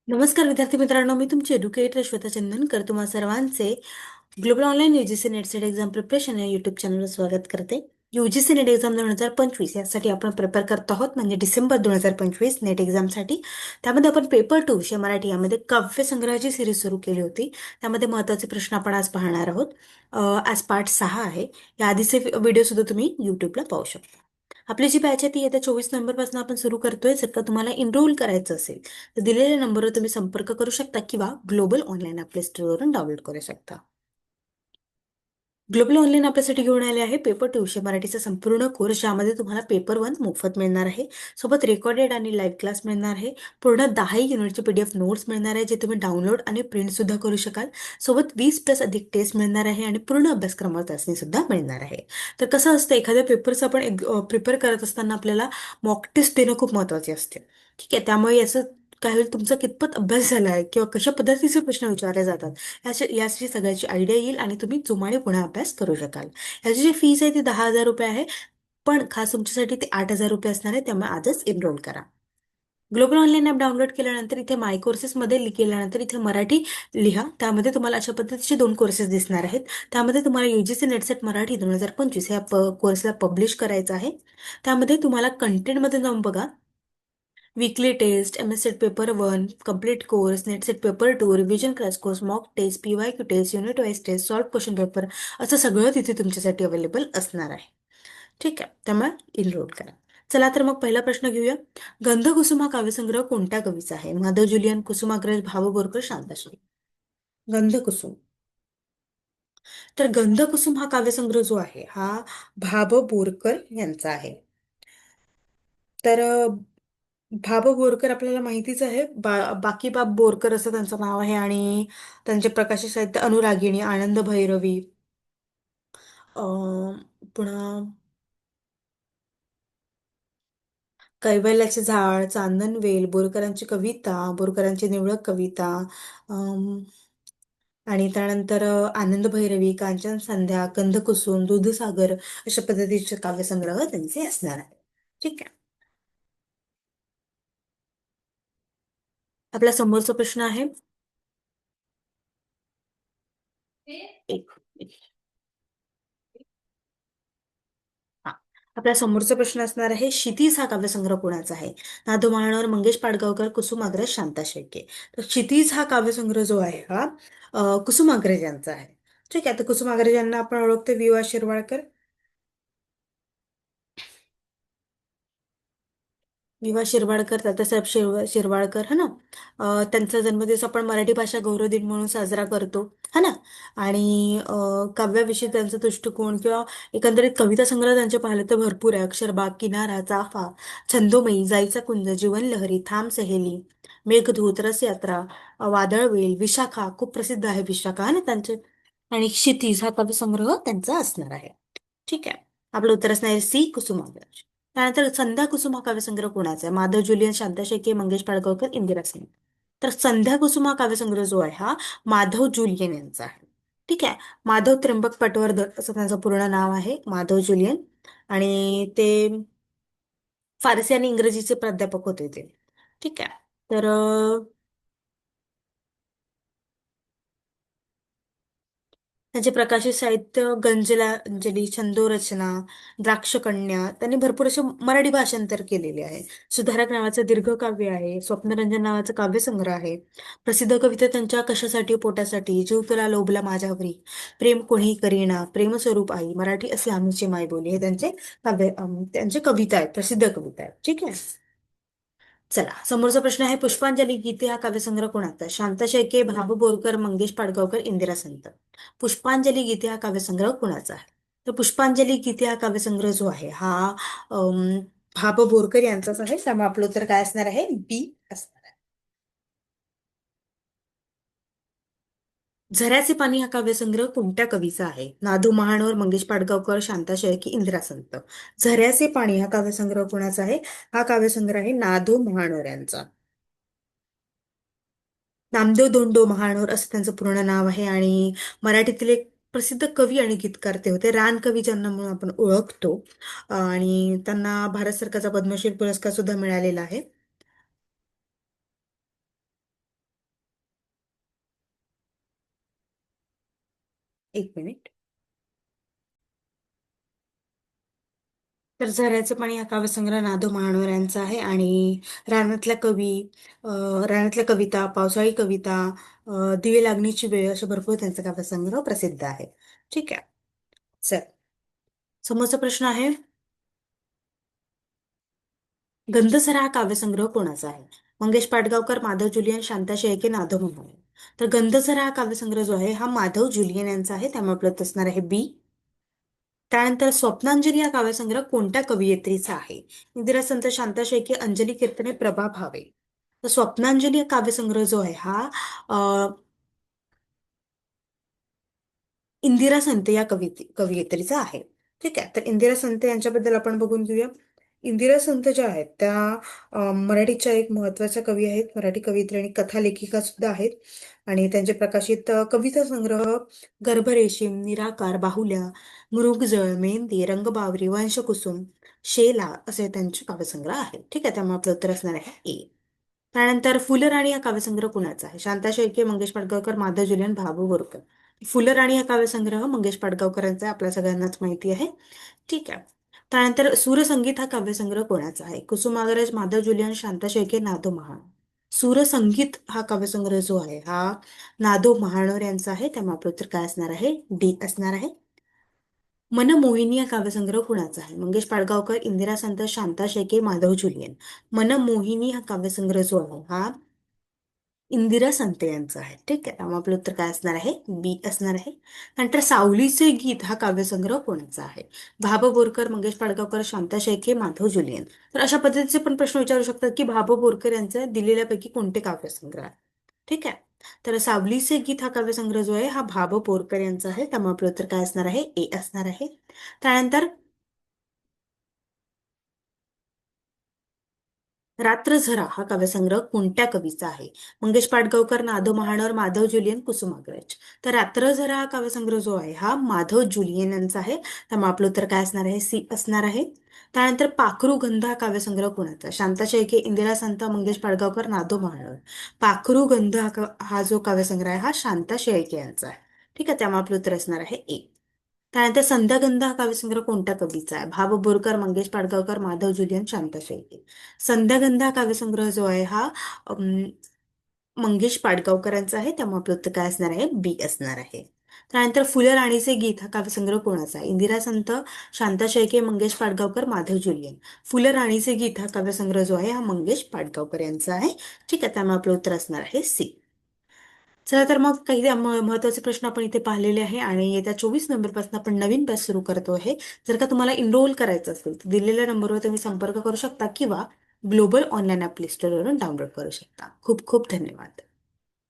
नमस्कार विद्यार्थी मित्रांनो, मी तुमची एड्युकेटर श्वेता चंदनकर तुम्हा सर्वांचे global online UGC net set exam preparation या युट्यूब चॅनलवर स्वागत करते. यूजीसी नेट एक्झाम 2025 यासाठी आपण प्रिपेअर करत आहोत, म्हणजे डिसेंबर 2025 नेट एक्झामसाठी. त्यामध्ये आपण पेपर 2 विषय मराठी यामध्ये काव्य संग्रहाची सिरीज सुरू केली होती. त्यामध्ये महत्त्वाचे प्रश्न आपण आज पाहणार आहोत. आज पार्ट 6 आहे. या आधीचे व्हिडिओ सुद्धा तुम्ही युट्यूबला पाहू शकता. आपली जी बॅच आहे ती येत्या 24 नोव्हेंबरपासून आपण सुरू करतोय. जर का तुम्हाला एनरोल करायचं असेल तर दिलेल्या नंबरवर तुम्ही संपर्क करू शकता किंवा ग्लोबल ऑनलाईन आपल्या स्टोअरवरून डाउनलोड करू शकता. ग्लोबल ऑनलाईन आपल्यासाठी घेऊन आले आहे पेपर 200 मराठीचा संपूर्ण कोर्स, ज्यामध्ये तुम्हाला पेपर 1 मोफत मिळणार आहे. सोबत रेकॉर्डेड आणि लाईव्ह क्लास मिळणार आहे. पूर्ण 10 युनिटचे PDF नोट्स मिळणार आहे, जे तुम्ही डाउनलोड आणि प्रिंट सुद्धा करू शकाल. सोबत 20+ अधिक टेस्ट मिळणार आहे आणि पूर्ण अभ्यासक्रमावर चाचणी सुद्धा मिळणार आहे. तर कसं असतं, एखाद्या पेपरचं आपण प्रिपेअर करत असताना आपल्याला मॉक टेस्ट देणं खूप महत्त्वाचे असते. ठीक आहे, त्यामुळे याचं काय होईल, तुमचा कितपत अभ्यास झाला आहे किंवा कशा पद्धतीचे प्रश्न विचारले जातात याची सगळ्याची आयडिया येईल आणि तुम्ही जोमाने पुन्हा अभ्यास करू शकाल. याची जी फीस आहे ती 10,000 रुपये आहे, पण खास तुमच्यासाठी ते 8,000 रुपये असणार आहे. त्यामुळे आजच एनरोल करा. ग्लोबल ऑनलाईन ॲप डाउनलोड केल्यानंतर इथे माय कोर्सेसमध्ये केल्यानंतर इथे मराठी लिहा. त्यामध्ये तुम्हाला अशा पद्धतीचे 2 कोर्सेस दिसणार आहेत. त्यामध्ये तुम्हाला UGC नेटसेट मराठी 2025 या कोर्सला पब्लिश करायचं आहे. त्यामध्ये तुम्हाला कंटेंटमध्ये जाऊन बघा, weekly test, MS set paper 1, complete course, net set paper 2, revision crash course, mock test, PYQ test, unit wise test, solved question paper, असं सगळं तिथे तुमच्यासाठी अवेलेबल असणार आहे. ठीक आहे, त्यामुळे इनरोल करा. चला तर मग पहिला प्रश्न घेऊया. गंधकुसुम हा काव्यसंग्रह कोणत्या कवीचा आहे? माधव जुलियन, कुसुमाग्रज, भाऊ बोरकर, शांताश्री. गंधकुसुम. तर गंधकुसुम हा काव्यसंग्रह जो आहे हा भाब बोरकर यांचा आहे. तर भाब बोरकर आपल्याला माहितीच आहे. बाकीबाब बोरकर असं त्यांचं नाव आहे आणि त्यांचे प्रकाशित साहित्य अनुरागिणी, आनंद भैरवी, पुन्हा कैवल्याचे झाड, चांदनवेल, बोरकरांची कविता, बोरकरांची निवडक कविता, अम, आणि त्यानंतर आनंद भैरवी, कांचन संध्या, गंधकुसुम, दूधसागर, अशा पद्धतीचे काव्यसंग्रह त्यांचे असणार आहे. ठीक आहे. आपला समोरचा प्रश्न आहे. एक हा. आपल्या समोरचा प्रश्न असणार आहे, क्षितिज हा काव्यसंग्रह कोणाचा आहे? नादू महानोर, मंगेश पाडगावकर, कुसुमाग्रज, शांता शेळके. तर क्षितिज हा काव्यसंग्रह जो आहे हा कुसुमाग्रज यांचा आहे. ठीक आहे, तर कुसुमाग्रज यांना आपण ओळखतो, वि. वा. शिरवाळकर. वि. वा. शिरवाळकर, तात्यासाहेब शिरवाळकर, है ना. त्यांचा जन्मदिवस आपण मराठी भाषा गौरव दिन म्हणून साजरा करतो, है ना. आणि काव्याविषयी त्यांचा दृष्टिकोन किंवा एकंदरीत कविता संग्रह त्यांचे पाहिले तर भरपूर आहे. अक्षरबाग, किनारा, चाफा, छंदोमयी, जाईचा कुंज, जीवनलहरी, थांब सहेली, मेघदूत, रसयात्रा, वादळवेल, विशाखा, खूप प्रसिद्ध आहे विशाखा, है ना त्यांचे. आणि क्षितिज हा कविसंग्रह त्यांचा असणार आहे. ठीक आहे, आपलं उत्तर असणार आहे सी, कुसुमाग्रज. त्यानंतर संध्या कुसुम हा काव्यसंग्रह कोणाचा आहे? माधव जुलियन, शांता शेळके, मंगेश पाडगावकर, इंदिरा सिंग. तर संध्या कुसुम हा काव्यसंग्रह जो आहे हा माधव जुलियन यांचा आहे. ठीक आहे. माधव त्र्यंबक पटवर्धन असं त्यांचं पूर्ण नाव आहे, माधव जुलियन. आणि ते फारसी आणि इंग्रजीचे प्राध्यापक होते ते. ठीक आहे. तर त्यांचे प्रकाशित साहित्य गंजलांजली, छंदोरचना, द्राक्षकन्या, त्यांनी भरपूर असे मराठी भाषांतर केलेले आहे. सुधारक नावाचं दीर्घकाव्य आहे. स्वप्नरंजन नावाचं काव्यसंग्रह आहे. प्रसिद्ध कविता त्यांच्या कशासाठी, पोटासाठी, जीव तुला लोभला माझ्यावरी, प्रेम कोणी करीना, प्रेमस्वरूप आई, मराठी असे आमचे मायबोली, हे त्यांचे त्यांचे कविता आहेत, प्रसिद्ध कविता आहेत. ठीक आहे. चला, समोरचा प्रश्न आहे, पुष्पांजली गीते हा काव्यसंग्रह कोणाचा आहे? शांता शेळके, भाबू बोरकर, मंगेश पाडगावकर, इंदिरा संत. पुष्पांजली गीते हा काव्यसंग्रह कोणाचा आहे? तर पुष्पांजली गीते हा काव्यसंग्रह जो आहे हा अम, भाब बोरकर यांचाच आहे. त्यामुळे आपलं उत्तर काय असणार आहे? बी असणार आहे. झऱ्याचे पाणी हा काव्यसंग्रह कोणत्या कवीचा आहे? नादू महानोर, मंगेश पाडगावकर, शांता शेळके, इंदिरा संत. झऱ्याचे पाणी हा काव्यसंग्रह कोणाचा आहे? हा काव्यसंग्रह आहे नादू महानोर यांचा. नामदेव धोंडो महानोर असं त्यांचं पूर्ण नाव आहे. आणि मराठीतील एक प्रसिद्ध कवी आणि गीतकार ते होते, रानकवी ज्यांना म्हणून आपण ओळखतो. आणि त्यांना भारत सरकारचा पद्मश्री पुरस्कार सुद्धा मिळालेला आहे. एक मिनिट. तर झऱ्याचं पाणी हा काव्यसंग्रह ना. धो. महानोर यांचा आहे. आणि रानातल्या कवी, अ, रानातल्या कविता, पावसाळी कविता, दिवे लागणीची वेळ, असे भरपूर त्यांचा काव्यसंग्रह प्रसिद्ध आहे. ठीक आहे. चल, समोरचा प्रश्न आहे, गंधसरा हा काव्यसंग्रह कोणाचा आहे? मंगेश पाडगावकर, माधव जुलियन, शांता शेळके, नादो मनोरे. तर गंधसरा हा काव्यसंग्रह जो आहे हा माधव जुलियन यांचा आहे, त्यामुळे आपल्याला असणार आहे बी. त्यानंतर स्वप्नांजली हा काव्यसंग्रह कोणत्या कवयित्रीचा आहे? इंदिरा संत, शांता शेळके, अंजली कीर्तने, प्रभा भावे. तर स्वप्नांजली हा काव्यसंग्रह जो आहे हा इंदिरा संत या कवयित्रीचा आहे. ठीक आहे. तर इंदिरा संत यांच्याबद्दल आपण बघून घेऊया. इंदिरा संत ज्या आहेत त्या मराठीच्या एक महत्वाच्या कवी आहेत, मराठी कवयित्री आणि कथा लेखिका सुद्धा आहेत. आणि त्यांचे प्रकाशित कविता संग्रह गर्भरेशीम, निराकार, बाहुल्या, मृगजळ, मेहंदी, रंगबावरी, वंशकुसुम, शेला असे त्यांचे काव्यसंग्रह आहेत. ठीक आहे. त्यामुळे आपलं उत्तर असणार आहे ए. त्यानंतर फुलराणी हा काव्यसंग्रह कुणाचा आहे? शांता शेळके, मंगेश पाडगावकर, माधव जुलियन, भाऊ बोरकर. फुलराणी हा काव्यसंग्रह मंगेश पाडगावकरांचा आहे, आपल्या सगळ्यांनाच माहिती आहे. ठीक आहे. त्यानंतर सूरसंगीत हा काव्यसंग्रह कोणाचा आहे? कुसुमाग्रज, माधव जुलियन, शांता शेळके, नादो महान. सूरसंगीत हा काव्यसंग्रह जो आहे हा नादो महानोर यांचा आहे, त्यामुळे आपलं उत्तर काय असणार आहे? डी असणार आहे. मनमोहिनी हा काव्यसंग्रह कुणाचा आहे? मंगेश पाडगावकर, इंदिरा संत, शांता शेळके, माधव जुलियन. मनमोहिनी हा काव्यसंग्रह जो आहे हा इंदिरा संत यांचं आहे. ठीक आहे. त्यामुळे आपलं उत्तर काय असणार आहे? बी असणार आहे. नंतर सावलीचे गीत हा काव्यसंग्रह कोणाचा आहे? भाब बोरकर, मंगेश पाडगावकर, शांता शेळके, माधव जुलियन. तर अशा पद्धतीचे पण प्रश्न विचारू शकतात की भाब बोरकर यांचे दिलेल्यापैकी कोणते काव्यसंग्रह आहे? ठीक आहे. तर सावलीचे गीत हा काव्यसंग्रह जो आहे हा भाब बोरकर यांचा आहे, त्यामुळे आपलं उत्तर काय असणार आहे? ए असणार आहे. त्यानंतर रात्रझरा हा काव्यसंग्रह कोणत्या कवीचा आहे? मंगेश पाडगावकर, नादो महानोर, माधव जुलियन, कुसुमाग्रज. तर रात्रझरा हा काव्यसंग्रह जो आहे हा माधव जुलियन यांचा आहे, त्यामुळे आपलं उत्तर काय असणार आहे? सी असणार आहे. त्यानंतर पाखरू गंध हा काव्यसंग्रह कोणाचा? शांता शेळके, इंदिरा संत, मंगेश पाडगावकर, नादो महानोर. पाखरू गंध हा जो काव्यसंग्रह आहे हा शांता शेळके यांचा आहे. ठीक आहे. त्यामुळे आपलं उत्तर असणार आहे ए. त्यानंतर संध्यागंध हा काव्यसंग्रह कोणत्या कवीचा आहे? भाब बोरकर, मंगेश पाडगावकर, माधव जुलियन, शांता शेळके. संध्यागंध हा काव्यसंग्रह जो आहे हा अम, मंगेश पाडगावकरांचा आहे, त्यामुळे आपलं उत्तर काय असणार आहे? बी असणार आहे. त्यानंतर फुलराणीचे गीत हा काव्यसंग्रह कोणाचा आहे? इंदिरा संत, शांता शेळके, मंगेश पाडगावकर, माधव जुलियन. फुलराणीचे गीत हा काव्यसंग्रह जो आहे हा मंगेश पाडगावकर यांचा आहे. ठीक आहे. त्यामुळे आपलं उत्तर असणार आहे सी. चला तर मग काही महत्वाचे प्रश्न आपण इथे पाहिलेले आहे आणि येत्या 24 नंबरपासून आपण नवीन बॅच सुरू करतो आहे. जर का तुम्हाला इनरोल करायचं असेल तर दिलेल्या नंबरवर तुम्ही संपर्क करू शकता किंवा ग्लोबल ऑनलाईन ॲप प्ले स्टोअरवरून डाउनलोड करू शकता. खूप खूप धन्यवाद.